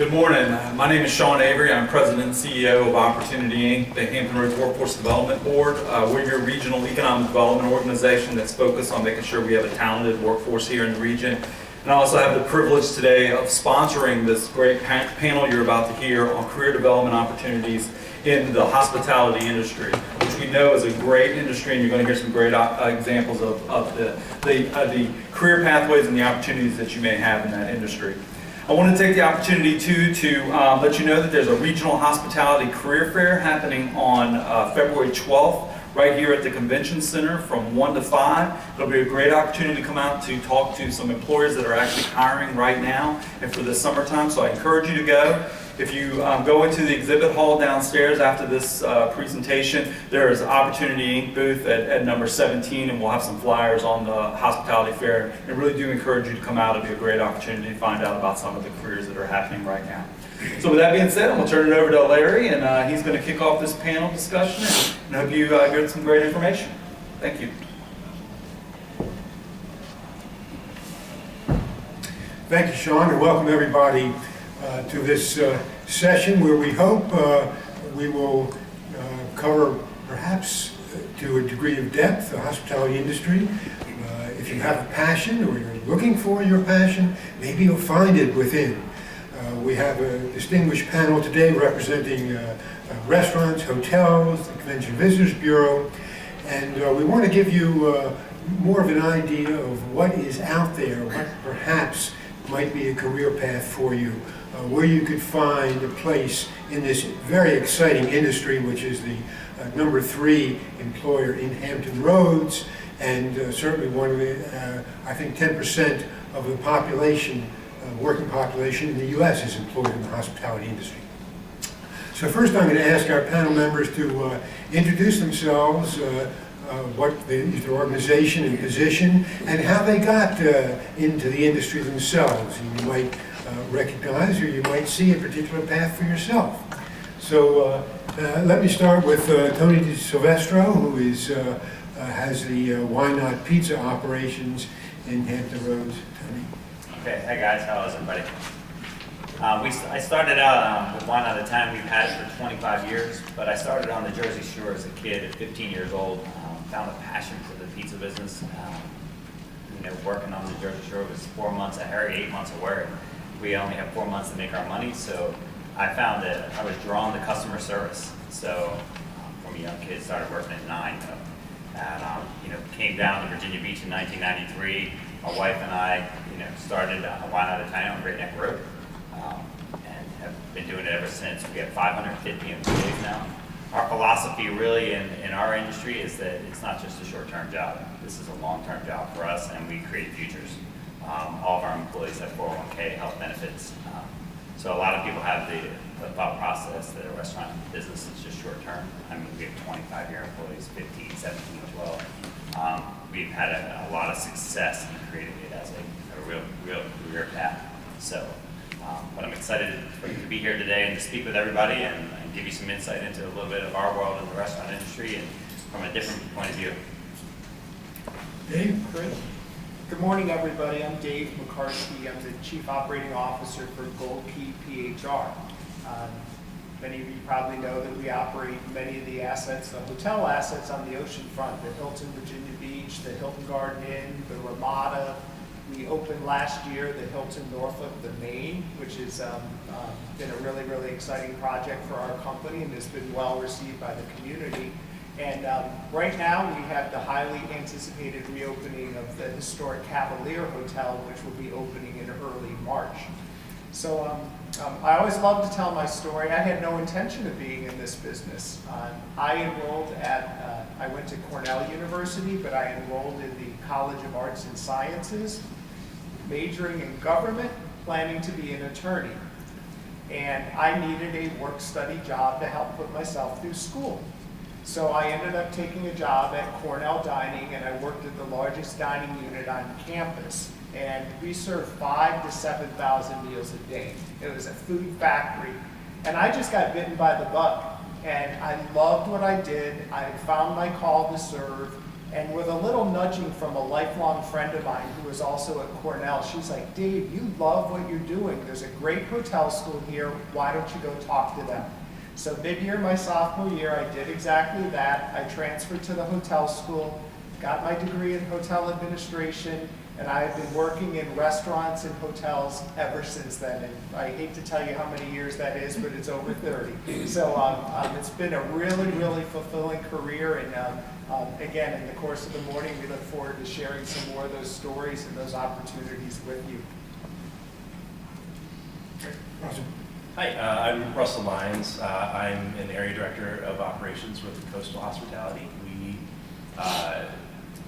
Good morning. My name is Sean Avery. I'm President and CEO of Opportunity Inc., the Hampton Roads Workforce Development Board. We're your regional economic development organization that's focused on making sure we have a talented workforce here in the region. And I also have the privilege today of sponsoring this great panel you're about to hear on career development opportunities in the hospitality industry, which we know is a great industry, and you're going to hear some great examples of the career pathways and the opportunities that you may have in that industry. I want to take the opportunity to let you know that there's a regional hospitality career fair happening on February 12th right here at the Convention Center from 1 to 5. It'll be a great opportunity to come out to talk to some employers that are actually hiring right now and for the summertime, so I encourage you to go. If you go into the exhibit hall downstairs after this presentation, there is an Opportunity Inc. booth at number 17, and we'll have some flyers on the hospitality fair. And really do encourage you to come out. It'll be a great opportunity to find out about some of the careers that are happening right now. So with that being said, I'm going to turn it over to Larry, and he's going to kick off this panel discussion, and I hope you get some great information. Thank you. Thank you, Sean, and welcome everybody to this session where we hope we will cover, perhaps to a degree of depth, the hospitality industry. If you have a passion or you're looking for your passion, maybe you'll find it within. We have a distinguished panel today representing restaurants, hotels, the Convention Visitors Bureau, and we want to give you more of an idea of what is out there, what perhaps might be a career path for you, where you could find a place in this very exciting industry, which is the number 3 employer in Hampton Roads, and certainly one of the, I think 10% of the population, working population in the U.S. is employed in the hospitality industry. So first I'm going to ask our panel members to introduce themselves, what their organization and position, and how they got into the industry themselves. You might recognize, or you might see a particular path for yourself. So let me start with Tony DiSilvestro, who is has the Why Not Pizza operations in Hampton Roads. Tony. Okay, hey guys, how is everybody? I started out with Why Not a Time. We've had it for 25 years, but I started on the Jersey Shore as a kid at 15 years old. Found a passion for the pizza business. Working on the Jersey Shore was 4 months of Harry, 8 months of work. We only have 4 months to make our money, so I found that I was drawn to customer service. So from a young kid, started working at 9, and came down to Virginia Beach in 1993. My wife and I, started Why Not a Time on Great Neck Road, and have been doing it ever since. We have 550 employees now. Our philosophy really in our industry is that it's not just a short-term job. This is a long-term job for us, and we create futures. All of our employees have 401k, health benefits. So a lot of people have the thought process that a restaurant business is just short-term. I mean, we have 25-year employees, 15, 17, 12. We've had a lot of success in creating it as a real career path. So, but I'm excited to be here today and to speak with everybody and give you some insight into a little bit of our world in the restaurant industry and from a different point of view. Dave? Great. Good morning, everybody. I'm Dave McCarthy. I'm the Chief Operating Officer for Gold Key PHR. Many of you probably know that we operate many of the assets, the hotel assets on the ocean front, the Hilton Virginia Beach, the Hilton Garden Inn, the Ramada. We opened last year the Hilton Norfolk, the Maine, which has been a really, really exciting project for our company and has been well received by the community. And right now we have the highly anticipated reopening of the historic Cavalier Hotel, which will be opening in early March. So I always love to tell my story. I had no intention of being in this business. I went to Cornell University, but I enrolled in the College of Arts and Sciences, majoring in government, planning to be an attorney. And I needed a work-study job to help put myself through school. So I ended up taking a job at Cornell Dining, and I worked at the largest dining unit on campus. And we served 5,000 to 7,000 meals a day. It was a food factory. And I just got bitten by the bug. And I loved what I did. I found my call to serve. And with a little nudging from a lifelong friend of mine who is also at Cornell, she's like, Dave, you love what you're doing. There's a great hotel school here. Why don't you go talk to them? So mid-year, my sophomore year, I did exactly that. I transferred to the hotel school, got my degree in hotel administration, and I have been working in restaurants and hotels ever since then. And I hate to tell you how many years that is, but it's over 30. So it's been a really, really fulfilling career. And again, in the course of the morning, we look forward to sharing some more of those stories and those opportunities with you. Awesome. Hi, I'm Russell Lyons. I'm an area director of operations with Coastal Hospitality. We, I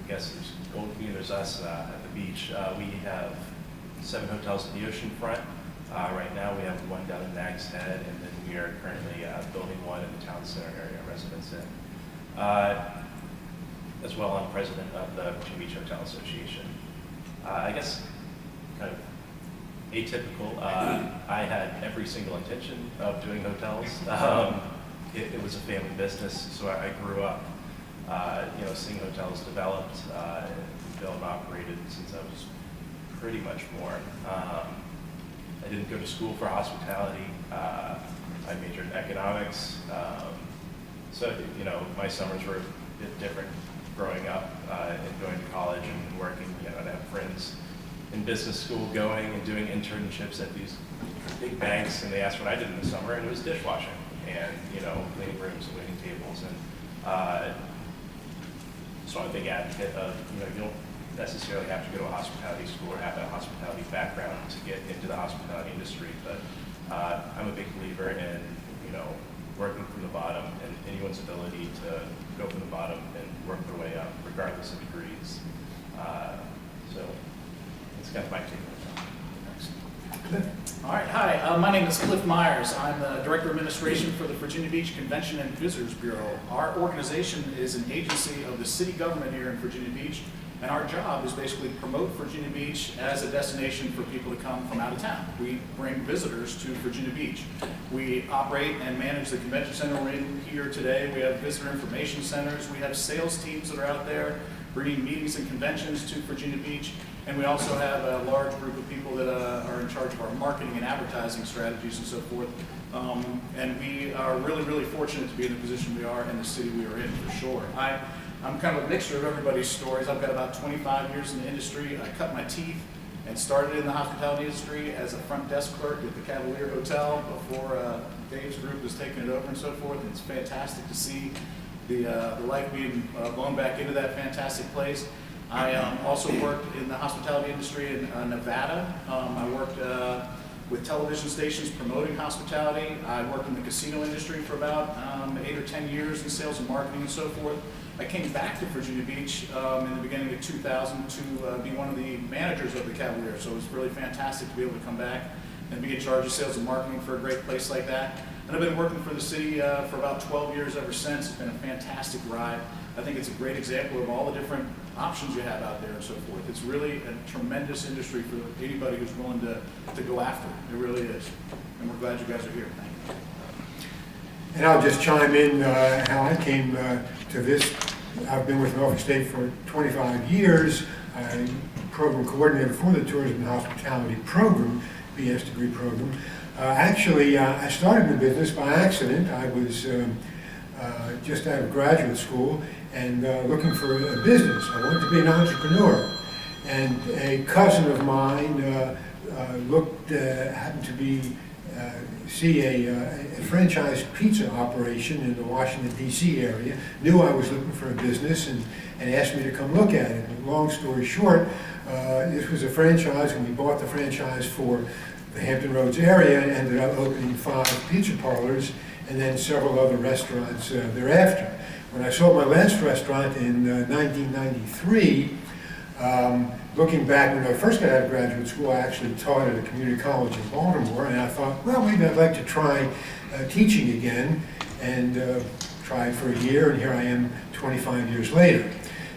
guess there's Gold Key, there's us at the beach. We have 7 hotels at the ocean front. Right now we have 1 down in Nags Head, and then we are currently building 1 in the town center area residents in. As well, I'm president of the Virginia Beach Hotel Association. I guess kind of atypical. I had every single intention of doing hotels. It was a family business, so I grew up, seeing hotels developed, built and operated since I was pretty much born. I didn't go to school for hospitality. I majored in economics. So, my summers were a bit different growing up and going to college and working. I'd have friends in business school going and doing internships at these big banks, and they asked what I did in the summer, and it was dishwashing and cleaning rooms and waiting tables. And so I'm a big advocate of you don't necessarily have to go to a hospitality school or have a hospitality background to get into the hospitality industry, but I'm a big believer in working from the bottom and anyone's ability to go from the bottom and work their way up, regardless of degrees. So it's kind of my take on that. All right, hi, my name is Cliff Myers. I'm the Director of Administration for the Virginia Beach Convention and Visitors Bureau. Our organization is an agency of the city government here in Virginia Beach, and our job is basically to promote Virginia Beach as a destination for people to come from out of town. We bring visitors to Virginia Beach. We operate and manage the convention center we're in here today. We have visitor information centers. We have sales teams that are out there bringing meetings and conventions to Virginia Beach. And we also have a large group of people that are in charge of our marketing and advertising strategies and so forth. And we are really, really fortunate to be in the position we are in the city we are in, for sure. I'm kind of a mixture of everybody's stories. I've got about 25 years in the industry. I cut my teeth and started in the hospitality industry as a front desk clerk at the Cavalier Hotel before Dave's group was taking it over and so forth. And it's fantastic to see the life being blown back into that fantastic place. I also worked in the hospitality industry in Nevada. I worked with television stations promoting hospitality. I worked in the casino industry for about 8 or 10 years in sales and marketing and so forth. I came back to Virginia Beach in the beginning of 2000 to be one of the managers of the Cavalier. So it was really fantastic to be able to come back and be in charge of sales and marketing for a great place like that. And I've been working for the city for about 12 years ever since. It's been a fantastic ride. I think it's a great example of all the different options you have out there and so forth. It's really a tremendous industry for anybody who's willing to go after it. It really is. And we're glad you guys are here. Thank you. And I'll just chime in how I came to this. I've been with Norfolk State for 25 years. I'm program coordinator for the Tourism and Hospitality Program, BS degree program. Actually, I started in the business by accident. I was just out of graduate school and looking for a business. I wanted to be an entrepreneur. And a cousin of mine happened to see a franchise pizza operation in the Washington, D.C. area, knew I was looking for a business and asked me to come look at it. And long story short, this was a franchise, and we bought the franchise for the Hampton Roads area and ended up opening 5 pizza parlors and then several other restaurants thereafter. When I sold my last restaurant in 1993, looking back, when I first got out of graduate school, I actually taught at a community college in Baltimore, and I thought, well, maybe I'd like to try teaching again, and tried for a year, and here I am 25 years later.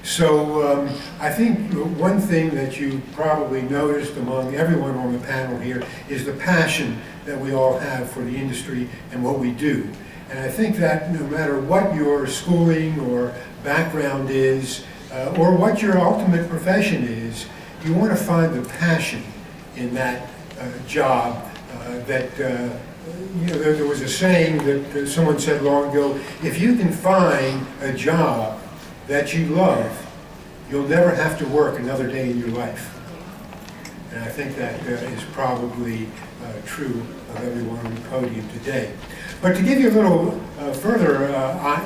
So I think one thing that you probably noticed among everyone on the panel here is the passion that we all have for the industry and what we do. And I think that no matter what your schooling or background is, or what your ultimate profession is, you want to find the passion in that job you know, there was a saying that someone said long ago, if you can find a job that you love, you'll never have to work another day in your life. And I think that is probably true of everyone on the podium today. But to give you a little further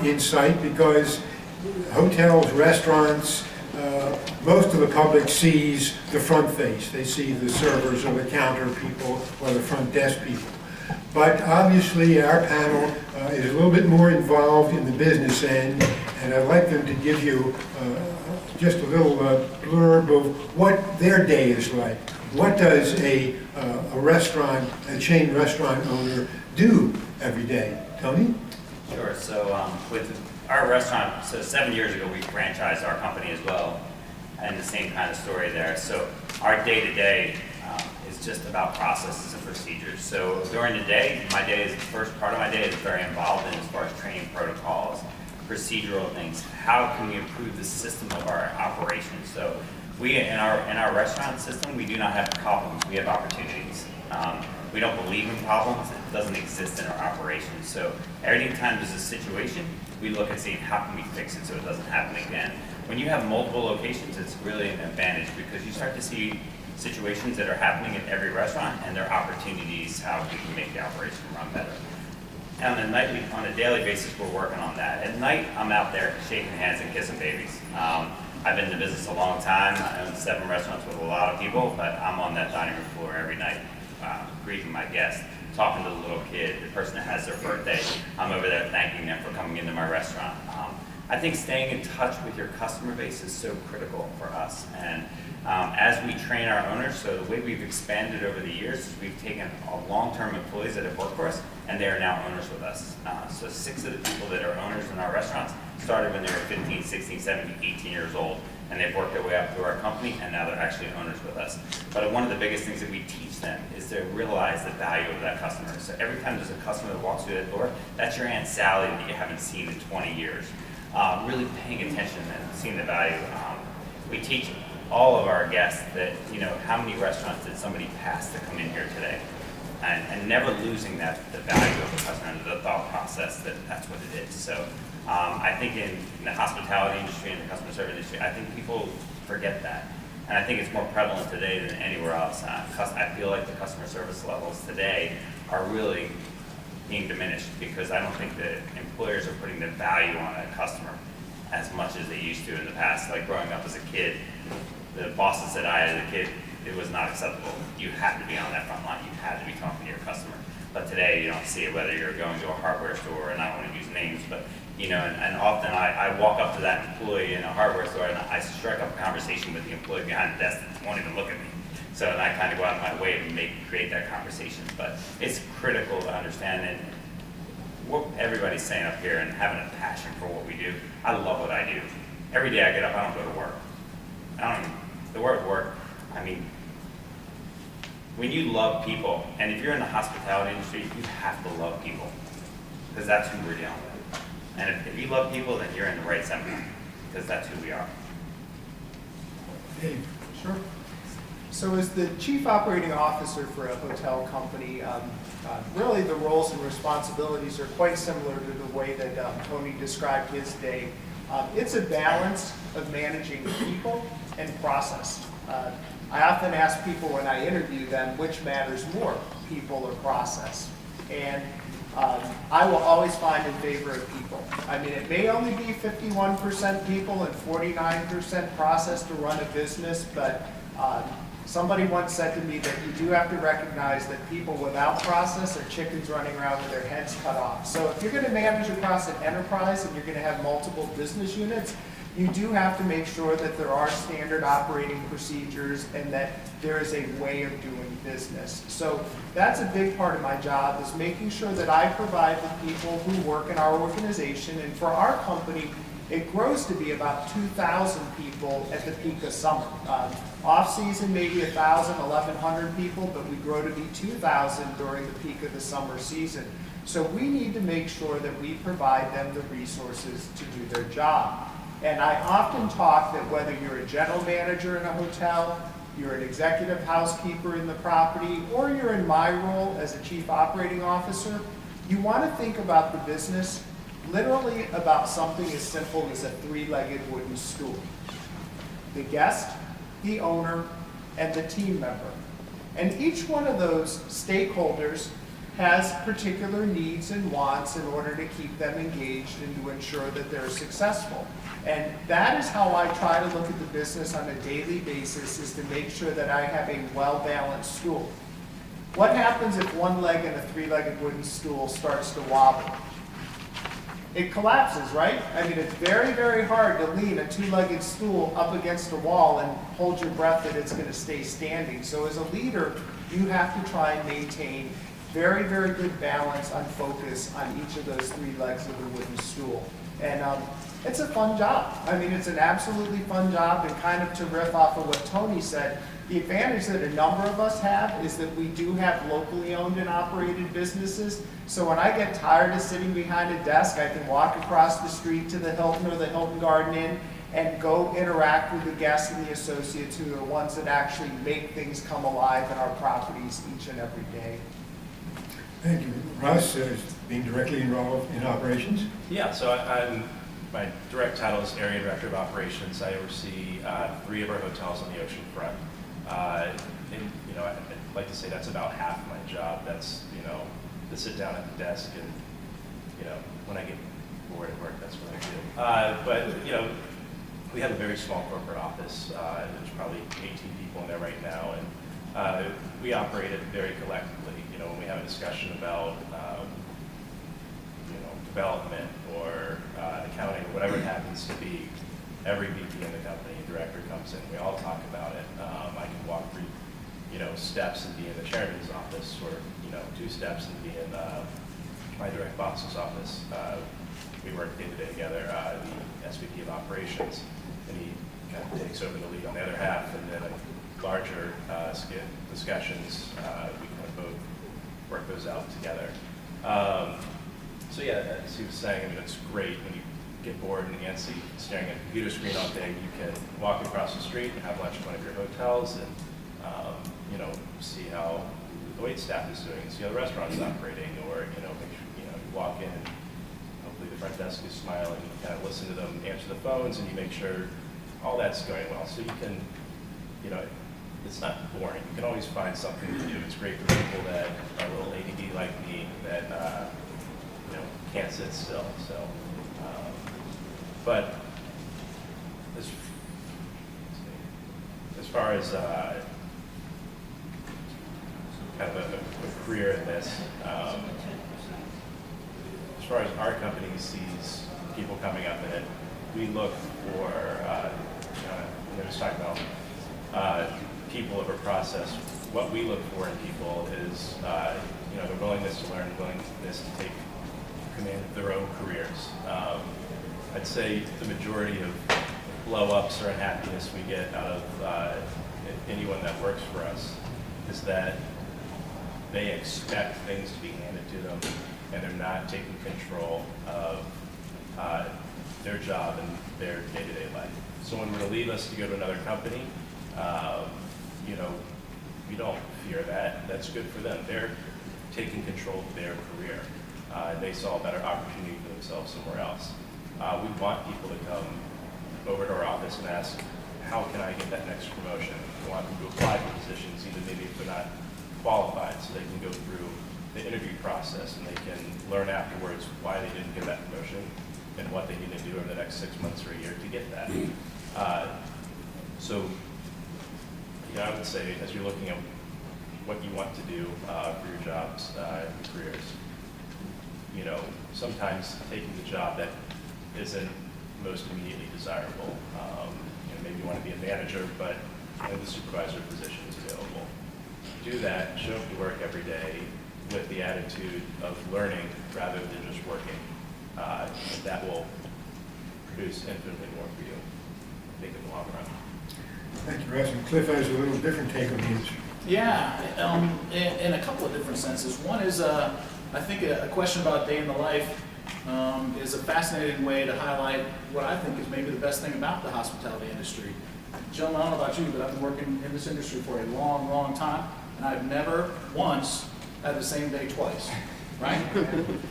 insight, because hotels, restaurants, most of the public sees the front face. They see the servers or the counter people or the front desk people. But obviously our panel is a little bit more involved in the business end, and I'd like them to give you just a little blurb of what their day is like. What does a restaurant, a chain restaurant owner do every day? Tony? Sure. So with our restaurant, so 7 years ago we franchised our company as well, and the same kind of story there. So our day-to-day is just about processes and procedures. So during the day, the first part of my day is very involved in as far as training protocols, procedural things. How can we improve the system of our operations? So we, in our restaurant system, we do not have problems, we have opportunities. We don't believe in problems, it doesn't exist in our operations. So every time there's a situation, we look at seeing how can we fix it so it doesn't happen again. When you have multiple locations, it's really an advantage because you start to see situations that are happening in every restaurant and there are opportunities how we can make the operation run better. And on a daily basis, we're working on that. At night, I'm out there shaking hands and kissing babies. I've been in the business a long time. I own 7 restaurants with a lot of people, but I'm on that dining room floor every night, greeting my guests, talking to the little kid, the person that has their birthday. I'm over there thanking them for coming into my restaurant. I think staying in touch with your customer base is so critical for us. And as we train our owners, so the way we've expanded over the years is we've taken long-term employees that have worked for us, and they are now owners with us. So 6 of the people that are owners in our restaurants started when they were 15, 16, 17, 18 years old, and they've worked their way up through our company, and now they're actually owners with us. But one of the biggest things that we teach them is to realize the value of that customer. So every time there's a customer that walks through that door, that's your Aunt Sally that you haven't seen in 20 years. Really paying attention and seeing the value. We teach all of our guests that, you know, how many restaurants did somebody pass to come in here today? And never losing the value of the customer and the thought process that that's what it is. So I think in the hospitality industry and the customer service industry, I think people forget that. And I think it's more prevalent today than anywhere else. I feel like the customer service levels today are really being diminished because I don't think that employers are putting the value on a customer as much as they used to in the past. Like growing up as a kid, the bosses that I had as a kid, it was not acceptable. You had to be on that front line. You had to be talking to your customer. But today, you don't see it, whether you're going to a hardware store, and I don't want to use names, but, you know, and often I walk up to that employee in a hardware store, and I strike up a conversation with the employee behind the desk that won't even look at me. So and I kind of go out of my way to create that conversation. But it's critical to understand, and what everybody's saying up here and having a passion for what we do. I love what I do. Every day I get up, I don't go to work. The word work, I mean, when you love people, and if you're in the hospitality industry, you have to love people, because that's who we're dealing with. And if you love people, then you're in the right seminar, because that's who we are. Dave? Sure. So as the chief operating officer for a hotel company, really the roles and responsibilities are quite similar to the way that Tony described his day. It's a balance of managing people and process. I often ask people when I interview them which matters more, people or process. And I will always find in favor of people. I mean, it may only be 51% people and 49% process to run a business, but somebody once said to me that you do have to recognize that people without process are chickens running around with their heads cut off. So if you're going to manage across an enterprise and you're going to have multiple business units, you do have to make sure that there are standard operating procedures and that there is a way of doing business. So that's a big part of my job, is making sure that I provide the people who work in our organization. And for our company, it grows to be about 2,000 people at the peak of summer. Off-season, maybe 1,000, 1,100 people, but we grow to be 2,000 during the peak of the summer season. So we need to make sure that we provide them the resources to do their job. And I often talk that whether you're a general manager in a hotel, you're an executive housekeeper in the property, or you're in my role as a chief operating officer, you want to think about the business literally about something as simple as a three-legged wooden stool. The guest, the owner, and the team member. And each one of those stakeholders has particular needs and wants in order to keep them engaged and to ensure that they're successful. And that is how I try to look at the business on a daily basis, is to make sure that I have a well-balanced stool. What happens if one leg in a three-legged wooden stool starts to wobble? It collapses, right? I mean, it's very, very hard to lean a two-legged stool up against a wall and hold your breath that it's going to stay standing. So as a leader, you have to try and maintain very, very good balance on focus on each of those three legs of the wooden stool. And it's a fun job. I mean, it's an absolutely fun job, and kind of to riff off of what Tony said, the advantage that a number of us have is that we do have locally owned and operated businesses. So when I get tired of sitting behind a desk, I can walk across the street to the Hilton or the Hilton Garden Inn and go interact with the guests and the associates who are the ones that actually make things come alive in our properties each and every day. Thank you. Russ, being directly involved in operations? Yeah, so my direct title is Area Director of Operations. I oversee 3 of our hotels on the ocean front. And, I'd like to say that's about half my job. That's, to sit down at the desk and, when I get bored at work, that's what I do. But, we have a very small corporate office. There's probably 18 people in there right now, and we operate it very collectively. When we have a discussion about, development or accounting or whatever it happens to be, every VP in the company, director comes in. We all talk about it. I can walk through, steps and be in the chairman's office, or 2 steps and be in my direct boss's office. We work day to day together. The SVP of operations, and he kind of takes over the lead on the other half, and then in larger discussions, we kind of both work those out together. So yeah, as he was saying, it's great when you get bored and antsy staring at a computer screen all day. You can walk across the street and have lunch at one of your hotels, and see how the wait staff is doing, see how the restaurant is operating, or make sure you walk in and hopefully the front desk is smiling. You kind of listen to them answer the phones, and you make sure all that's going well. So you can, it's not boring. You can always find something to do. It's great for people that are a little ADD like me that can't sit still. So, but as far as kind of a career in this, as far as our company sees people coming up in it, we look for, we're just talking about people over process. What we look for in people is, the willingness to learn, willingness to take command of their own careers. I'd say the majority of blow-ups or unhappiness we get out of anyone that works for us is that they expect things to be handed to them, and they're not taking control of their job and their day-to-day life. So when we're to leave us to go to another company, we don't fear that. That's good for them. They're taking control of their career. They saw a better opportunity for themselves somewhere else. We want people to come over to our office and ask, how can I get that next promotion? We want them to apply for positions, even maybe if they're not qualified, so they can go through the interview process and they can learn afterwards why they didn't get that promotion and what they need to do over the next 6 months or a year to get that. So, I would say, as you're looking at what you want to do for your jobs and careers, sometimes taking the job that isn't most immediately desirable. Maybe you want to be a manager, but the supervisor position is available. Do that, show up to work every day with the attitude of learning rather than just working. That will produce infinitely more for you, I think, in the long run. Thank you, Russ. And Cliff has a little different take on these. Yeah, in a couple of different senses. One is, I think, a question about day in the life. is a fascinating way to highlight what I think is maybe the best thing about the hospitality industry. Gentlemen, I don't know about you, but I've been working in this industry for a long, long time, and I've never once had the same day twice, right?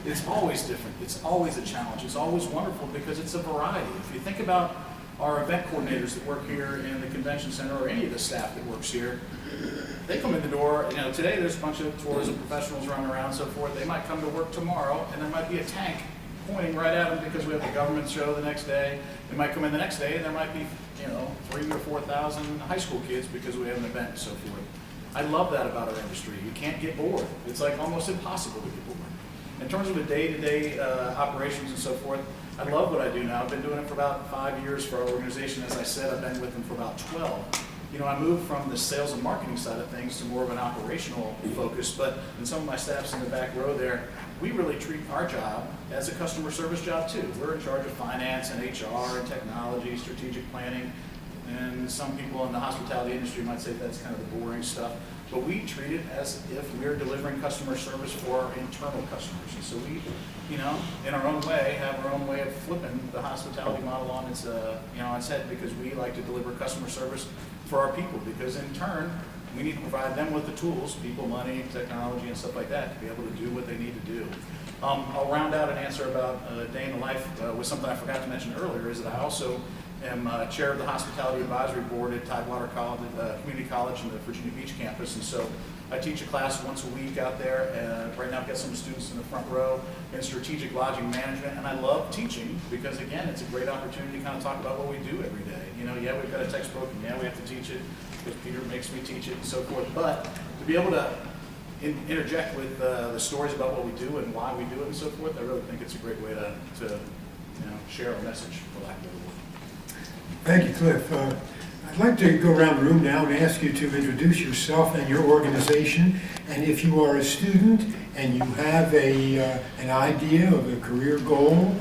It's always different. It's always a challenge. It's always wonderful because it's a variety. If you think about our event coordinators that work here in the convention center or any of the staff that works here, they come in the door, you know, today there's a bunch of tourism professionals running around and so forth. They might come to work tomorrow and there might be a tank pointing right at them because we have a government show the next day. They might come in the next day and there might be, you know, 3,000 or 4,000 high school kids because we have an event and so forth. I love that about our industry. You can't get bored. It's like almost impossible to get bored. In terms of the day-to-day operations and so forth, I love what I do now. I've been doing it for about 5 years for our organization. As I said, I've been with them for about 12. You know, I moved from the sales and marketing side of things to more of an operational focus, but in some of my staffs in the back row there, we really treat our job as a customer service job too. We're in charge of finance and HR and technology, strategic planning, and some people in the hospitality industry might say that's kind of the boring stuff, but we treat it as if we're delivering customer service for our internal customers. And so we, you know, in our own way, have our own way of flipping the hospitality model on its, you know, on its head, because we like to deliver customer service for our people, because in turn, we need to provide them with the tools, people, money, technology, and stuff like that, to be able to do what they need to do. I'll round out an answer about day in the life with something I forgot to mention earlier, is that I also am chair of the Hospitality Advisory Board at Tidewater College, Community College in the Virginia Beach campus, and so I teach a class once a week out there. Right now I've got some students in the front row in strategic lodging management, and I love teaching because, again, it's a great opportunity to kind of talk about what we do every day. You know, yeah, we've got a textbook, and yeah, we have to teach it because Peter makes me teach it and so forth, but to be able to interject with the stories about what we do and why we do it and so forth, I really think it's a great way to you know, share our message, for lack of a better word. Thank you, Cliff. I'd like to go around the room now and ask you to introduce yourself and your organization. And if you are a student and you have an idea of a career goal,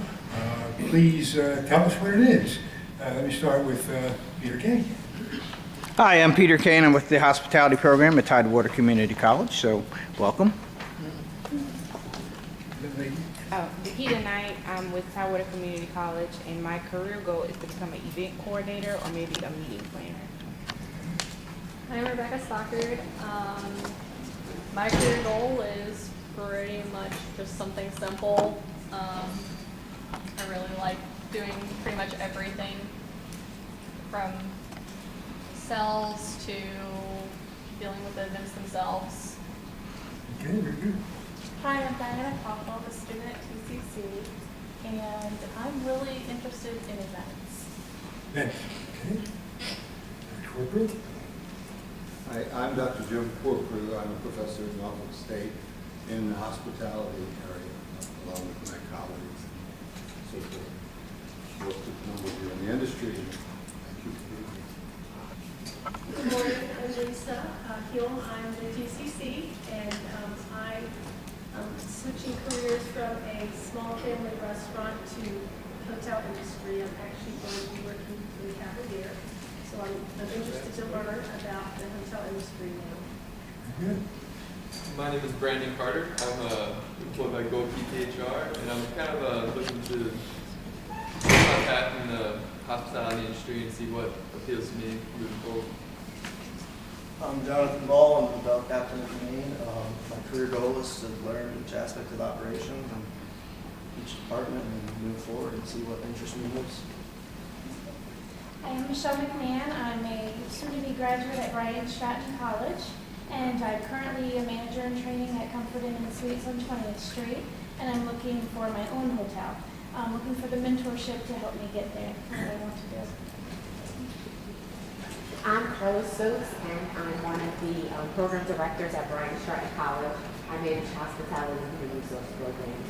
please tell us what it is. Let me start with Peter Kane. Hi, I'm Peter Kane. I'm with the hospitality program at Tidewater Community College, so welcome. Nikita Knight, I'm with Tidewater Community College, and my career goal is to become an event coordinator or maybe a meeting planner. I'm Rebecca Stockard. My career goal is pretty much just something simple. I really like doing pretty much everything from sales to dealing with the events themselves. Okay, very good. Hi, I'm Diana Koppel, a student at TCC, and I'm really interested in events. Thanks. Okay. Corporate. Hi, I'm Dr. Jim Corcoran. I'm a professor at Norfolk State in the hospitality area, along with my colleagues. So to work with a number of you in the industry. Thank you for being here. Good morning, I'm Lisa Hill. I'm with TCC, and I'm switching careers from a small family restaurant to hotel industry. I'm actually going to be working in the Cavalier, so I'm interested to learn about the hotel industry now. Good. My name is Brandon Carter. I'm employed by Gold PTHR, and I'm kind of looking to get my path in the hospitality industry and see what appeals to me moving forward. I'm Jonathan Ball. I'm the hotel captain at Maine. My career goal is to learn each aspect of the operation and each department and move forward and see what interests me most. I'm Michelle McMahon. I'm a soon-to-be graduate at Brian Stratton College, and I'm currently a manager in training at Comfort Inn and Suites on 20th Street, and I'm looking for my own hotel. I'm looking for the mentorship to help me get there, what I want to do. I'm Carla Stokes, and I'm one of the program directors at Brian Stratton College. I manage hospitality and human resource programs.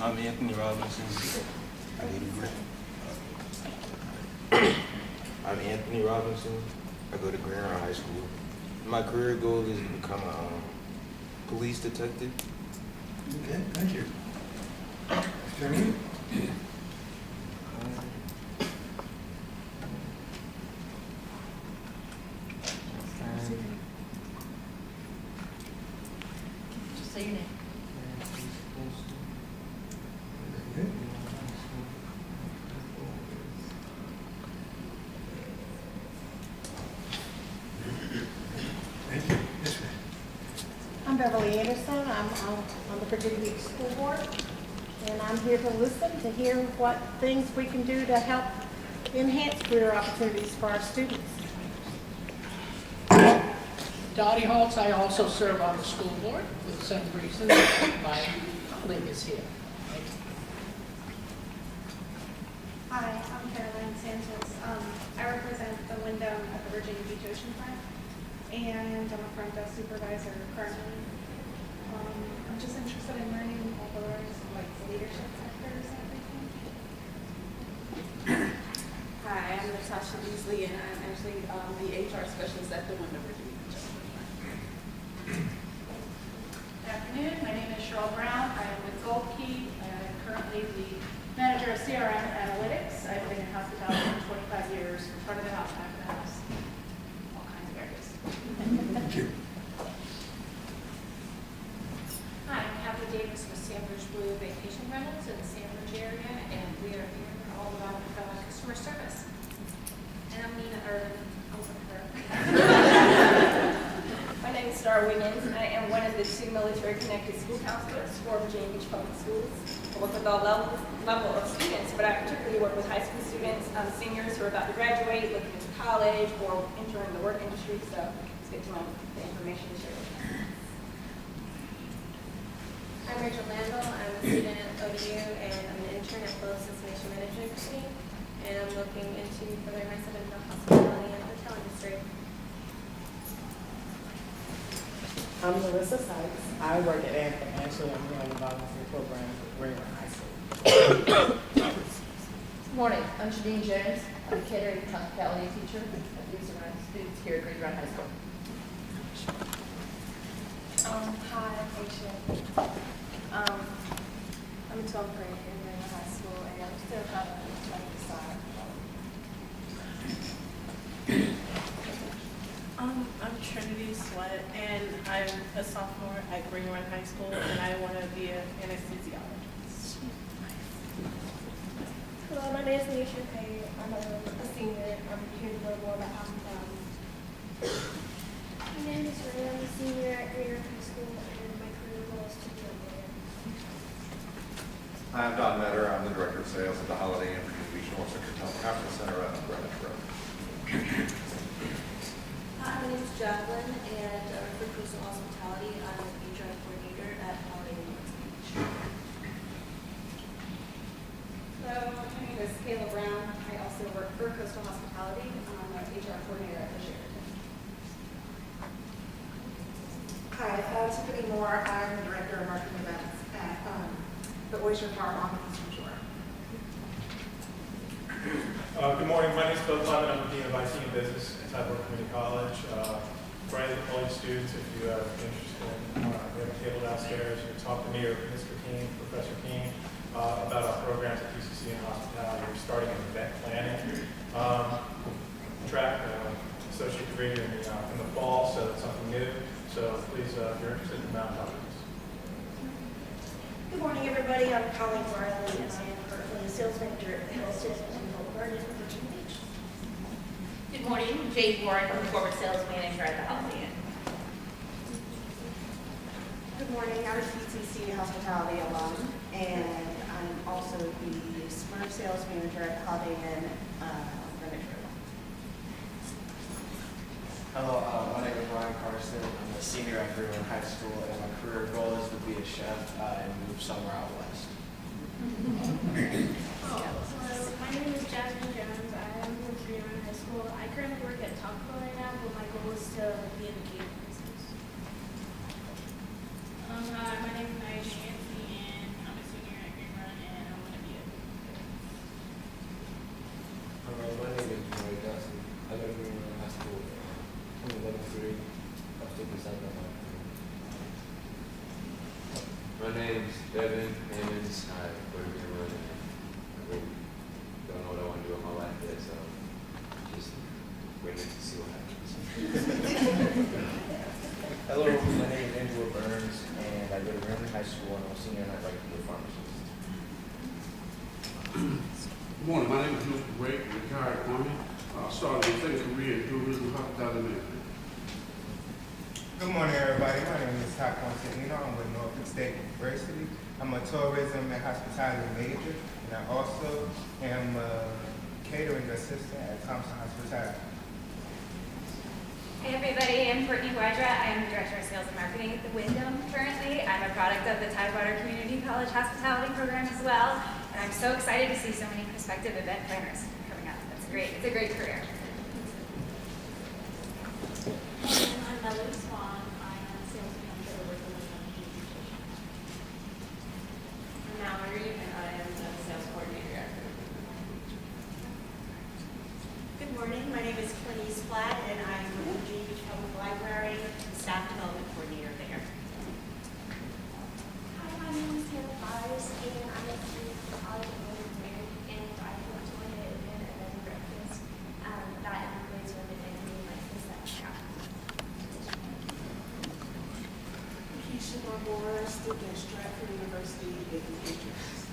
I'm Anthony Robinson. I'm Anthony Robinson. I go to Grand High School. My career goal is to become a police detective. Okay, thank you. Jeremy? Say your name. Thank you. Yes, ma'am. I'm Beverly Anderson. I'm on the Virginia Beach School Board, and I'm here to listen, to hear what things we can do to help enhance career opportunities for our students. Dottie Holtz, I also serve on the school board for the same reason my colleague is here. Hi, I'm Caroline Sanchez. I represent the Wyndham at the Virginia Beach Oceanfront, and I'm a front desk supervisor currently. I'm just interested in learning all the like leadership factors and everything. Hi, I'm Natasha Beasley, and I'm actually the HR specialist at the Wyndham Virginia Beach Oceanfront. Good afternoon. My name is Cheryl Brown. I am with Goldkey. I'm currently the manager of CRM Analytics. I've been in hospitality for 25 years, front of the house, back of the house, all kinds of areas. Thank you. Hi, I'm Kathy Davis with Sandbridge Blue Vacation Rentals in the Sandbridge area, and we are here all about customer service. And I'm Nina Irvin. I'm with her. My name is Star Wiggins, and I am one of the 2 military-connected school counselors for Virginia Beach Public Schools. I work with all level of students, but I particularly work with high school students, seniors who are about to graduate, looking into college, or entering the work industry, so it's good to know the information to share with them. I'm Rachel Landell. I'm a student at ODU, and I'm an intern at Phillips Destination Management Company, and I'm looking into furthering myself into the hospitality and hotel industry. I'm Melissa Sykes. I work at Anthem. Actually, I'm here on the volunteer program at Greenwood High School. Good morning. I'm Janine Jones. I'm a catering and hospitality teacher. I do some students here at Greenwood High School. Hi, I'm Aisha. I'm a 12th grade in Greenwood High School, and I'm still kind of trying to decide. I'm Trinity Sweat, and I'm a sophomore at Greenwood High School, and I want to be an anesthesiologist. Hello, my name is Nisha Payne. I'm a senior. I'm here to learn more about hospitality. My name is Ray. I'm a senior at Greenwood High School, and my career goal is to be a lawyer. Hi, I'm Don Metter. I'm the Director of Sales at the Holiday Inn Virginia Beach North Central Conference Center on Greenwich Road. Hi, my name is Jacqueline, and for Coastal Hospitality, I'm a HR coordinator at Holiday Inn Beach. Hello, my name is Kayla Brown. I also work for Coastal Hospitality. I'm an HR coordinator at the Sheraton. Hi, Tiffany Moore. I'm the Director of Marketing Events at the Oyster Farm on the Eastern Shore. Good morning. My name is Bill Clement. I'm the Dean of IT and Business at Tidewater Community College. For any of the college students, if you have interest in, we have a table downstairs. You can talk to me or Mr. King, Professor King, about our programs at UCC and hospitality. We're starting an event planning track, associate degree in the fall, so that's something new. So please, if you're interested, come out and talk to us. Good morning, everybody. I'm Colleen Riley, and I am currently a sales manager at the Health Systems in Hope Garden in Virginia Beach. Good morning, Jade Warren, I'm the corporate sales manager at the Holiday Inn. Good morning. I'm a CTC hospitality alum, and I'm also the Smurf sales manager at the Holiday Inn Greenwich Road. Hello, my name is Ryan Carson. I'm a senior at Greenwood High School, and my career goal is to be a chef and move somewhere out west. Hello, my name is Jasmine Jones. I am from Greenwood High School. I currently work at Taco Bell right now, but my goal is to be in the catering business. Hi, my name is Naya Nancy, and I'm a senior at Greenwood, and I want to be a My name is Roy Johnson. I go to Greenwood High School. I'm in level 3. I'm taking South Carolina. My name's Devin Hammonds. I go to Greenwood, and I really don't know what I want to do in my life yet, so just waiting to see what happens. Hello, my name is Angela Burns, and I go to high school, and I'm a senior, and I'd like to be a pharmacist. Good morning, my name is Mr. Blake, retired Army. Started a second career in tourism, hospitality management. Good morning, everybody. My name is Taquan Santino. I'm with Norfolk State University. I'm a tourism and hospitality major, and I also am a catering assistant at Thompson Hospitality. Hey everybody, I'm Courtney Guadra. I am the Director of Sales and Marketing at the Wyndham currently. I'm a product of the Tidewater Community College Hospitality Program as well. And I'm so excited to see so many prospective event planners coming up. That's great. It's a great career. I'm Melody Swan. I am a sales manager with the Wyndham Beach Expo. I'm Mallory, and I am the sales coordinator at Good morning. My name is Clenise Platt, and I'm with the Virginia Beach Public Library, staff development coordinator there. Hi, my name is Taylor Fires, and I'm a student at the College of Women and I help join the event and then breakfast that employs women and me like this that now. Keisha Barbour, student at Stratford University, Bacon Teachers.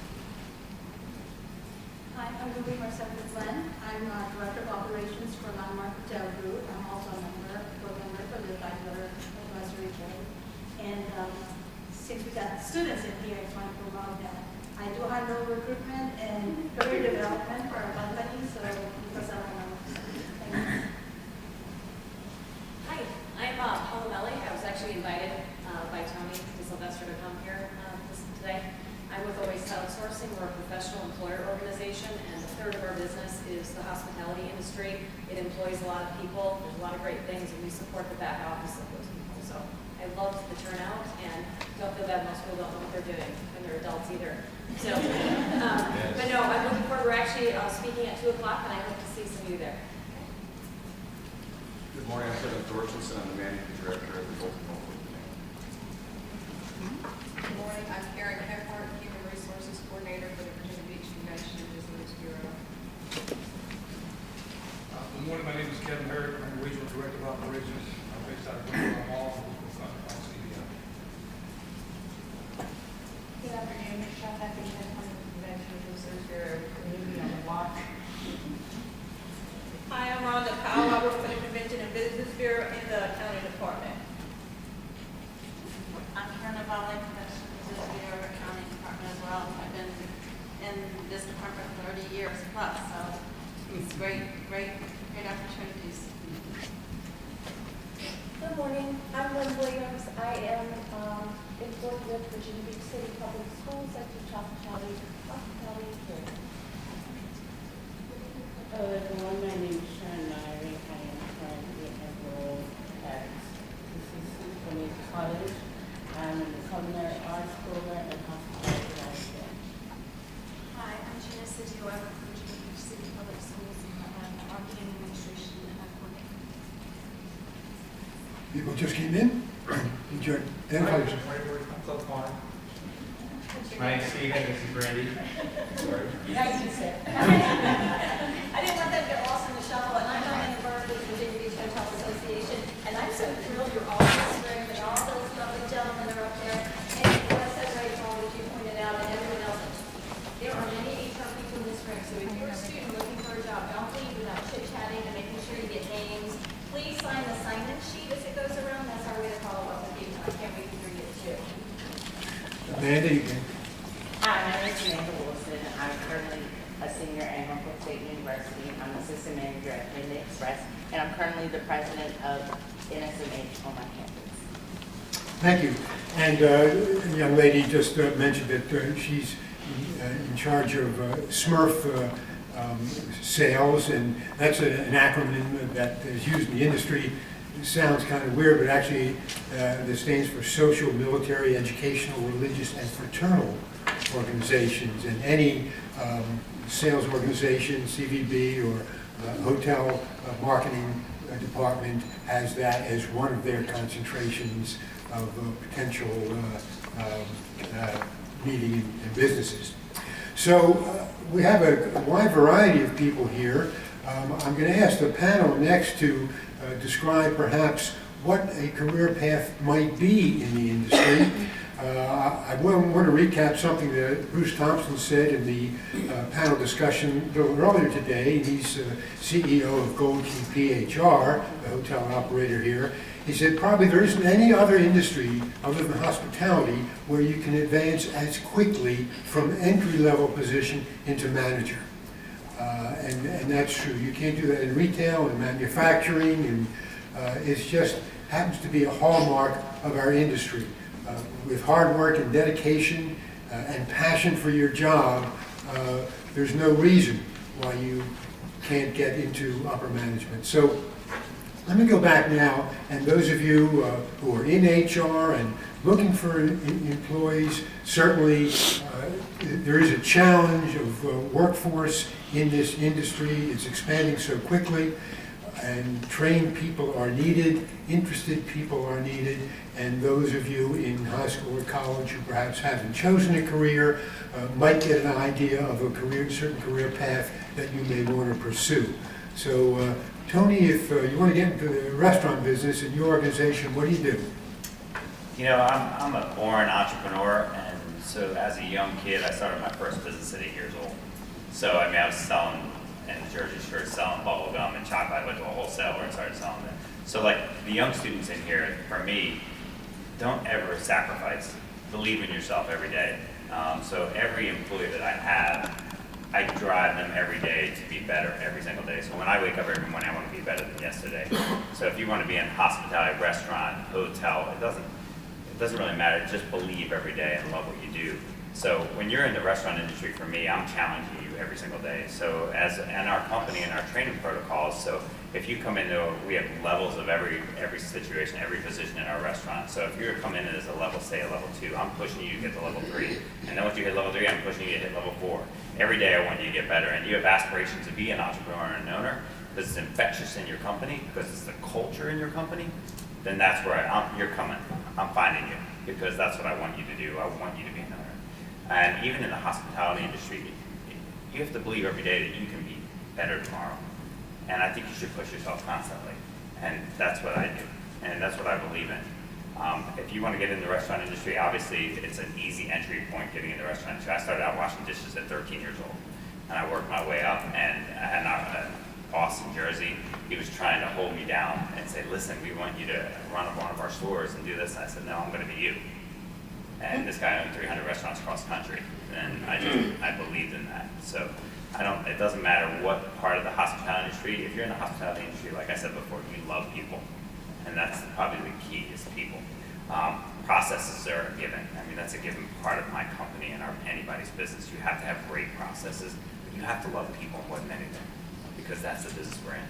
Hi, I'm Ruby Marcellus Glenn. I'm Director of Operations for Landmark Hotel Group. I'm also a board member for the Tidewater Advisory Board. And since we got students in here, I just want to promote that I do handle recruitment and career development for our company, so because I don't know. Thank you. Hi, I'm Paula Melly. I was actually invited by Tony Sylvester to come here today. I'm with Always Outsourcing. We're a professional employer organization, and a third of our business is the hospitality industry. It employs a lot of people. There's a lot of great things, and we support the back office of those people. So I loved the turnout, and don't feel bad. Most people don't know what they're doing when they're adults either. So, but no, I'm looking forward. We're actually speaking at 2 o'clock, and I hope to see some of you there. Good morning, I'm Kevin Thorstensen. I'm the managing director of the Golden Norfolk. Good morning, I'm Karen Heckhart, Human Resources Coordinator for the Virginia Beach Convention and Visitors Bureau. Good morning, my name is Kevin Hurd. I'm the Regional Director of Operations. I'm based out of Brooklyn Hall, funded by CDI. Good afternoon, Michelle Heffernan from the Convention and Visitors Bureau, community on the block. Hi, I'm Rhonda Powell. I work for the Convention and Visitors Bureau in the County Department. I'm Karen Navalny, Convention and Visitors Bureau, Accounting Department as well. I've been in this department 30 years plus, so it's great opportunities. Good morning. I'm Lynn Williams. I am employed with Virginia Beach City Public Schools. I teach hospitality and catering. Hello everyone, my name is Sharon Myrie. I am currently enrolled at CCC Community College. I'm in the Culinary Arts program and hospitality management. Hi, I'm Gina Citio. I work for Virginia Beach City Public Schools and marketing administration coordinator. People just came in. Did you identify yourself? I'm so fine. My name's Steven, this is Brandy. Sorry. Nice to say. I didn't want them to get lost in the shuffle, and I'm Diana Bird with the Virginia Beach Hotel Association, and I'm so thrilled you're all whispering and all those lovely gentlemen are up there. And what I said right, Paul, as you pointed out, and everyone else, there are many HR people in this room, so if you're a student looking for a job, don't leave without chit-chatting and making sure you get names. Please sign the sign-in sheet as it goes around. That's our way to follow up with you, and I can't wait to read it too. Amanda, you can. Hi, my name is Amanda Wilson. I'm currently a senior at Norfolk State University. I'm assistant manager at Panda Express, and I'm currently the president of NSMH on my campus. Thank you. And a young lady just mentioned that she's in charge of Smurf sales, and that's an acronym that is used in the industry. It sounds kind of weird, but actually this stands for Social, Military, Educational, Religious, and Fraternal Organizations. And any sales organization, CVB or hotel marketing department has that as one of their concentrations of potential meeting in businesses. So we have a wide variety of people here. I'm going to ask the panel next to describe perhaps what a career path might be in the industry. I want to recap something that Bruce Thompson said in the panel discussion a little earlier today. He's CEO of Gold Key PHR, a hotel operator here. He said probably there isn't any other industry other than hospitality where you can advance as quickly from entry-level position into manager. And that's true. You can't do that in retail and manufacturing, and it just happens to be a hallmark of our industry. With hard work and dedication and passion for your job, there's no reason why you can't get into upper management. So let me go back now, and those of you who are in HR and looking for employees, certainly there is a challenge of workforce in this industry. It's expanding so quickly, and trained people are needed, interested people are needed, and those of you in high school or college who perhaps haven't chosen a career might get an idea of a certain career path that you may want to pursue. So Tony, if you want to get into the restaurant business in your organization, what do you do? You know, I'm a born entrepreneur, and so as a young kid, I started my first business at 8 years old. So, I mean, I was selling in Jersey shirts, selling bubble gum and chocolate. I went to a wholesaler and started selling them. So, like, the young students in here, for me, don't ever sacrifice. Believe in yourself every day. So every employee that I have, I drive them every day to be better every single day. So when I wake up every morning, I want to be better than yesterday. So if you want to be in hospitality, restaurant, hotel, it doesn't really matter. Just believe every day and love what you do. So when you're in the restaurant industry, for me, I'm challenging you every single day. So as in our company and our training protocols, so if you come into, we have levels of every situation, every position in our restaurant. So if you're coming in as a level, say a level 2, I'm pushing you to get to level 3. And then once you hit level 3, I'm pushing you to hit level 4. Every day I want you to get better. And you have aspirations to be an entrepreneur and an owner because it's infectious in your company, because it's the culture in your company, then that's where you're coming. I'm finding you because that's what I want you to do. I want you to be an owner. And even in the hospitality industry, you have to believe every day that you can be better tomorrow. And I think you should push yourself constantly. And that's what I do. And that's what I believe in. If you want to get in the restaurant industry, obviously it's an easy entry point getting in the restaurant industry. I started out washing dishes at 13 years old. And I worked my way up. And I had a boss in Jersey. He was trying to hold me down and say, listen, we want you to run one of our stores and do this. And I said, no, I'm going to be you. And this guy owned 300 restaurants across the country. And I believed in that. So it doesn't matter what part of the hospitality industry. If you're in the hospitality industry, like I said before, you love people. And that's probably the key, is people. Processes are a given. I mean, that's a given part of my company and anybody's business. You have to have great processes, but you have to love people more than anything, because that's the business we're in.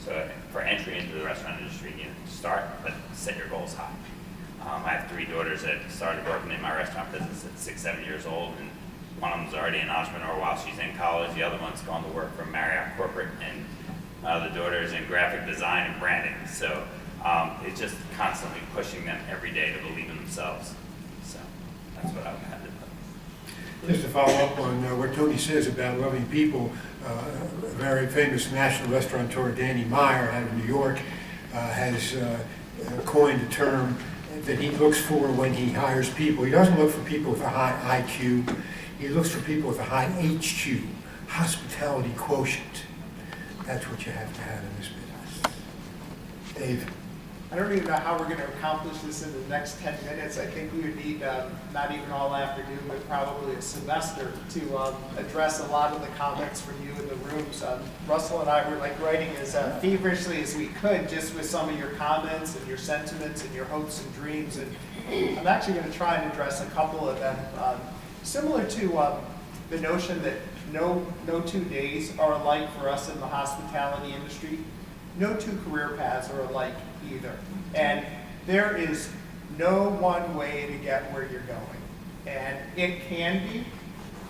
So for entry into the restaurant industry, you start, but set your goals high. I have 3 daughters that started working in my restaurant business at 6, 7 years old, and one of them's already an entrepreneur while she's in college. The other one's gone to work for Marriott Corporate, and the daughter's in graphic design and branding. So it's just constantly pushing them every day to believe in themselves. So that's what I would have to put. Just to follow up on what Tony says about loving people, a very famous national restaurateur, Danny Meyer, out of New York, has coined a term that he looks for when he hires people. He doesn't look for people with a high IQ. He looks for people with a high HQ, hospitality quotient. That's what you have to have in this business. Dave. I don't even know how we're going to accomplish this in the next 10 minutes. I think we would need not even all afternoon, but probably a semester to address a lot of the comments from you in the rooms. Russell and I were writing as feverishly as we could, just with some of your comments and your sentiments and your hopes and dreams. And I'm actually going to try and address a couple of them. Similar to the notion that no 2 days are alike for us in the hospitality industry, no 2 career paths are alike either. And there is no one way to get where you're going. And it can be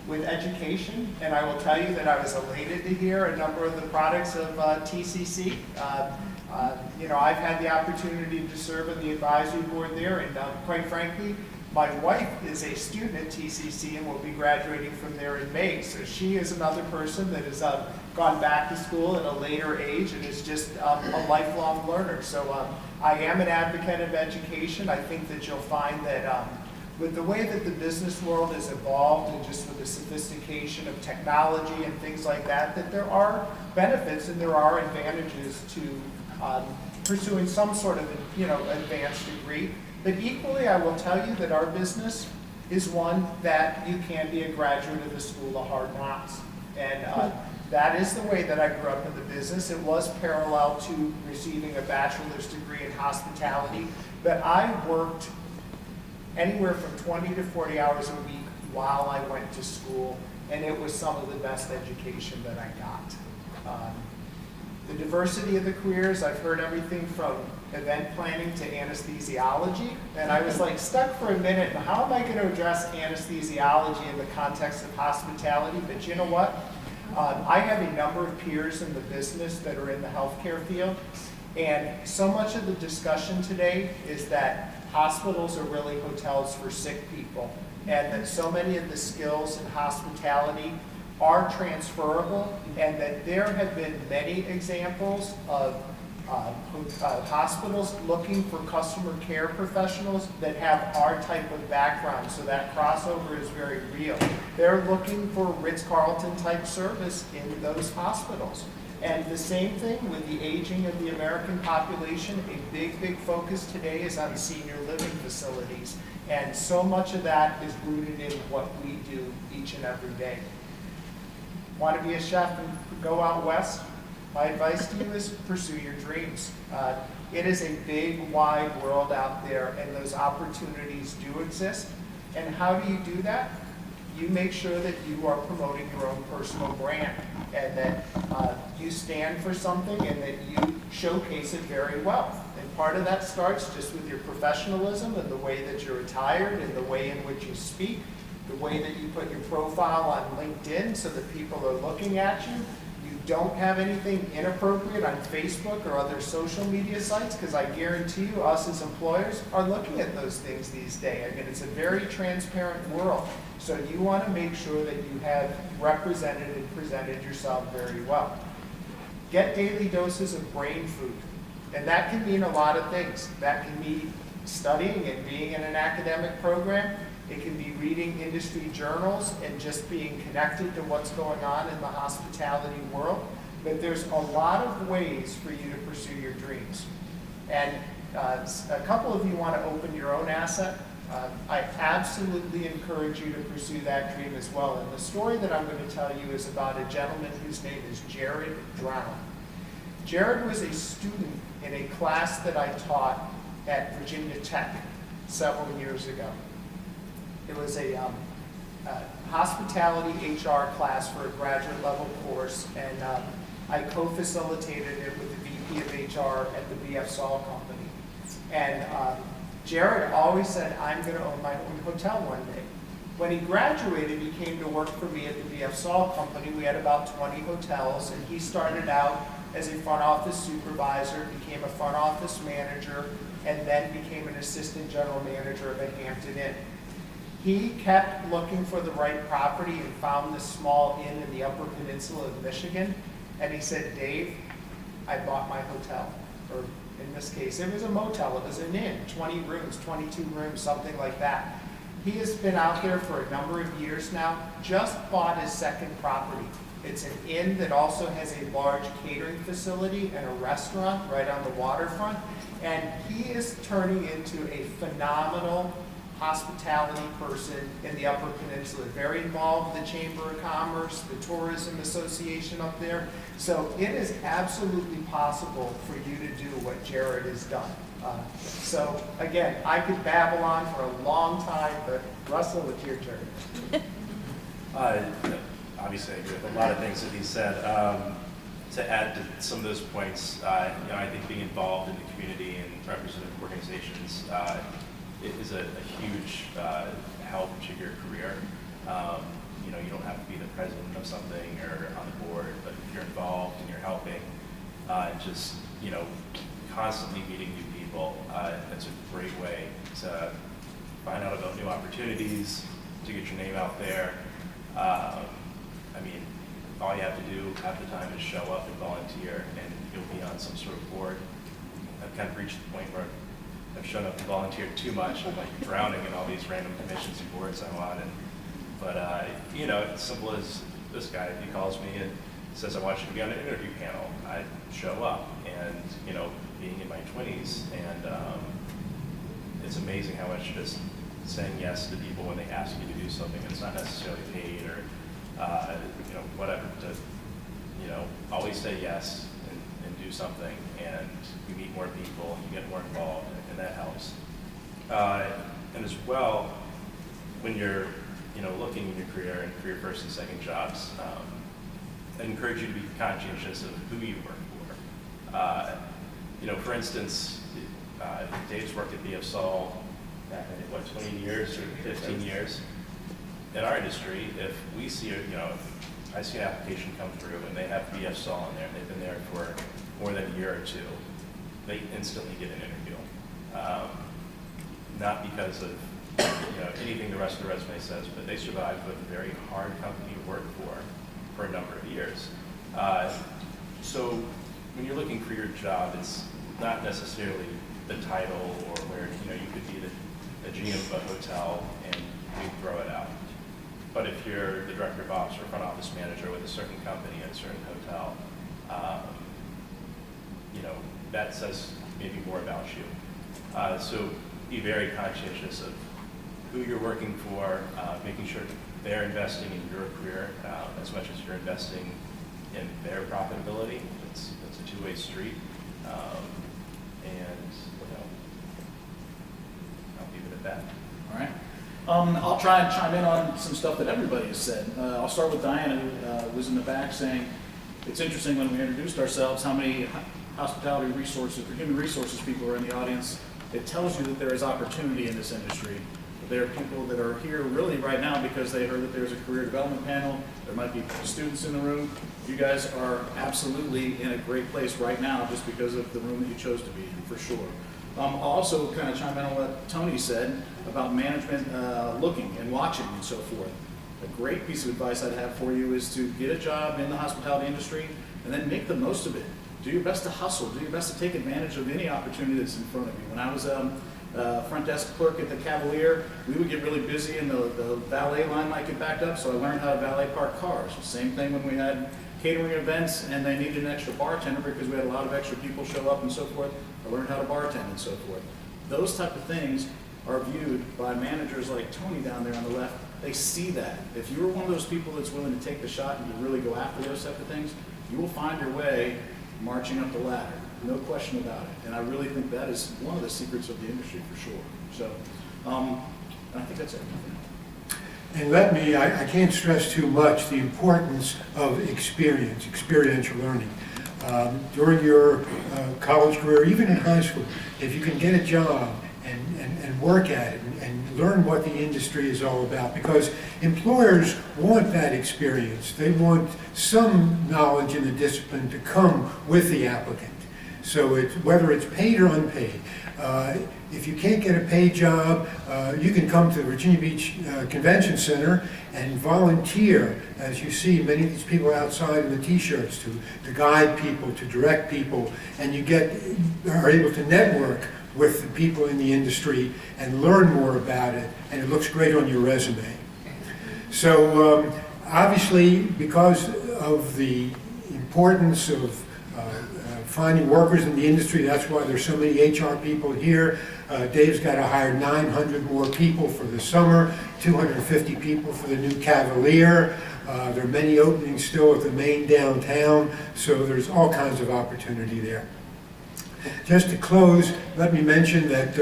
with education, and I will tell you that I was elated to hear a number of the products of TCC. I've had the opportunity to serve on the advisory board there, and quite frankly, my wife is a student at TCC and will be graduating from there in May. So she is another person that has gone back to school at a later age and is just a lifelong learner. So I am an advocate of education. I think that you'll find that with the way that the business world has evolved and just with the sophistication of technology and things like that, that there are benefits and there are advantages to pursuing some sort of advanced degree. But equally, I will tell you that our business is one that you can be a graduate of the School of Hard Knocks. And that is the way that I grew up in the business. It was parallel to receiving a bachelor's degree in hospitality, but I worked anywhere from 20 to 40 hours a week while I went to school, and it was some of the best education that I got. The diversity of the careers, I've heard everything from event planning to anesthesiology, and I was like stuck for a minute, how am I going to address anesthesiology in the context of hospitality? But you know what? I have a number of peers in the business that are in the healthcare field, and so much of the discussion today is that hospitals are really hotels for sick people, and that so many of the skills in hospitality are transferable, and that there have been many examples of hospitals looking for customer care professionals that have our type of background, so that crossover is very real. They're looking for Ritz-Carlton type service in those hospitals. And the same thing with the aging of the American population. A big focus today is on senior living facilities. And so much of that is rooted in what we do each and every day. Want to be a chef and go out west? My advice to you is pursue your dreams. It is a big, wide world out there, and those opportunities do exist. And how do you do that? You make sure that you are promoting your own personal brand, and that you stand for something and that you showcase it very well. And part of that starts just with your professionalism and the way that you're attired and the way in which you speak, the way that you put your profile on LinkedIn so that people are looking at you. You don't have anything inappropriate on Facebook or other social media sites, because I guarantee you us as employers are looking at those things these days. I mean, it's a very transparent world. So you want to make sure that you have represented and presented yourself very well. Get daily doses of brain food. And that can mean a lot of things. That can mean studying and being in an academic program. It can be reading industry journals and just being connected to what's going on in the hospitality world. But there's a lot of ways for you to pursue your dreams. And a couple of you want to open your own asset. I absolutely encourage you to pursue that dream as well. And the story that I'm going to tell you is about a gentleman whose name is Jared Drown. Jared was a student in a class that I taught at Virginia Tech several years ago. It was a hospitality HR class for a graduate level course, and I co-facilitated it with the VP of HR at the BF Saul Company. And Jared always said, I'm going to own my own hotel one day. When he graduated, he came to work for me at the BF Saul Company. We had about 20 hotels, and he started out as a front office supervisor, became a front office manager, and then became an assistant general manager of a Hampton Inn. He kept looking for the right property and found this small inn in the Upper Peninsula of Michigan, and he said, Dave, I bought my hotel. Or in this case, it was a motel, it was an inn, 20 rooms, 22 rooms, something like that. He has been out there for a number of years now, just bought his second property. It's an inn that also has a large catering facility and a restaurant right on the waterfront, and he is turning into a phenomenal hospitality person in the Upper Peninsula, very involved with the Chamber of Commerce, the Tourism Association up there. So it is absolutely possible for you to do what Jared has done. So again, I could babble on for a long time, but Russell, it's your turn. Obviously, I agree with a lot of things that he said. To add to some of those points, I think being involved in the community and representative organizations is a huge help to your career. You don't have to be the president of something or on the board, but if you're involved and you're helping, just constantly meeting new people, that's a great way to find out about new opportunities, to get your name out there. All you have to do half the time is show up and volunteer, and you'll be on some sort of board. I've kind of reached the point where I I've shown up and volunteered too much. I'm like drowning in all these random commissions and boards I'm on. But you know, it's simple as this guy, if he calls me and says, I want you to be on an interview panel, I show up. And, you know, being in my 20s, and it's amazing how much just saying yes to people when they ask you to do something that's not necessarily paid or, you know, whatever, to, you know, always say yes and do something, and you meet more people, you get more involved, and that helps. And as well, when you're, you know, looking in your career and for your first and second jobs, I encourage you to be conscientious of who you work for. You know, for instance, Dave's worked at BFSol back in, what, 20 years or 15 years? In our industry, if we see, you know, if I see an application come through and they have BFSol in there, and they've been there for more than a year or two, they instantly get an interview. Not because of, you know, anything the rest of the resume says, but they survived with a very hard company to work for a number of years. So when you're looking for your job, it's not necessarily the title or where, you know, you could be the GM of a hotel and you throw it out. But if you're the director of ops or front office manager with a certain company at a certain hotel, you know, that says maybe more about you. So be very conscientious of who you're working for, making sure they're investing in your career as much as you're investing in their profitability. It's a two-way street. And, you know, I'll leave it at that. All right. I'll try and chime in on some stuff that everybody has said. I'll start with Diana, who was in the back saying, it's interesting when we introduced ourselves how many hospitality resources or human resources people are in the audience. It tells you that there is opportunity in this industry. There are people that are here really right now because they heard that there's a career development panel. There might be students in the room. You guys are absolutely in a great place right now just because of the room that you chose to be in, for sure. I'll also kind of chime in on what Tony said about management looking and watching and so forth. A great piece of advice I'd have for you is to get a job in the hospitality industry and then make the most of it. Do your best to hustle. Do your best to take advantage of any opportunity that's in front of you. When I was front desk clerk at the Cavalier, we would get really busy and the valet line might get backed up, so I learned how to valet park cars. Same thing when we had catering events and they needed an extra bartender because we had a lot of extra people show up and so forth. I learned how to bartend and so forth. Those type of things are viewed by managers like Tony down there on the left. They see that. If you're one of those people that's willing to take the shot and to really go after those type of things, you will find your way marching up the ladder. No question about it. And I really think that is one of the secrets of the industry for sure. So, and I think that's it. And let me, I can't stress too much the importance of experience, experiential learning. During your college career, even in high school, if you can get a job and work at it and learn what the industry is all about, because employers want that experience. They want some knowledge in the discipline to come with the applicant. So it's, whether it's paid or unpaid. If you can't get a paid job, you can come to the Virginia Beach Convention Center and volunteer, as you see many of these people outside in the t-shirts, to guide people, to direct people, and you are able to network with the people in the industry and learn more about it, and it looks great on your resume. So obviously, because of the importance of finding workers in the industry, that's why there's so many HR people here. Dave's got to hire 900 more people for the summer, 250 people for the new Cavalier. There are many openings still at the main downtown, so there's all kinds of opportunity there. Just to close, let me mention that,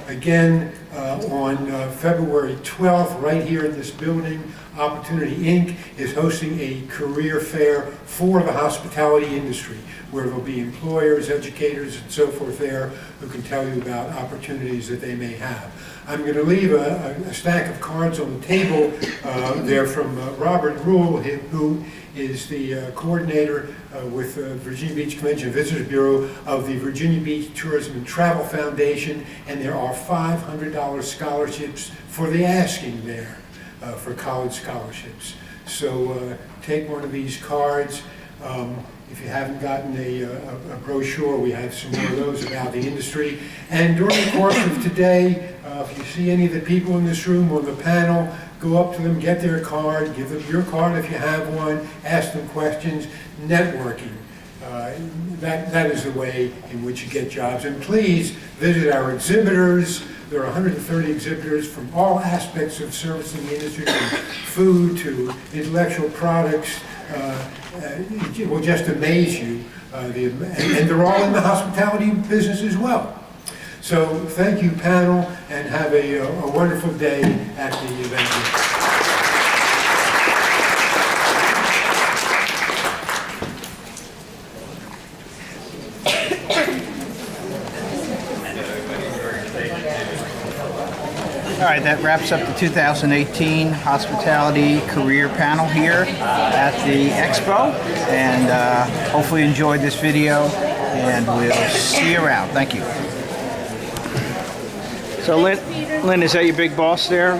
again, on February 12th, right here in this building, Opportunity Inc. is hosting a career fair for the hospitality industry, where there'll be employers, educators, and so forth there who can tell you about opportunities that they may have. I'm going to leave a stack of cards on the table there from Robert Rule, who is the coordinator with Virginia Beach Convention and Visitors Bureau of the Virginia Beach Tourism and Travel Foundation, and there are $500 scholarships for the asking there for college scholarships. So take one of these cards. If you haven't gotten a brochure, we have some more of those about the industry. And during the course of today, if you see any of the people in this room on the panel, go up to them, get their card, give them your card if you have one, ask them questions, networking. That is the way in which you get jobs. And please visit our exhibitors. There are 130 exhibitors from all aspects of servicing the industry, from food to intellectual products. It will just amaze you. And they're all in the hospitality business as well. So thank you, panel, and have a wonderful day at the event. All right, that wraps up the 2018 Hospitality Career Panel here at the Expo. And hopefully you enjoyed this video, and we'll see you around. Thank you. So Lynn, is that your big boss there?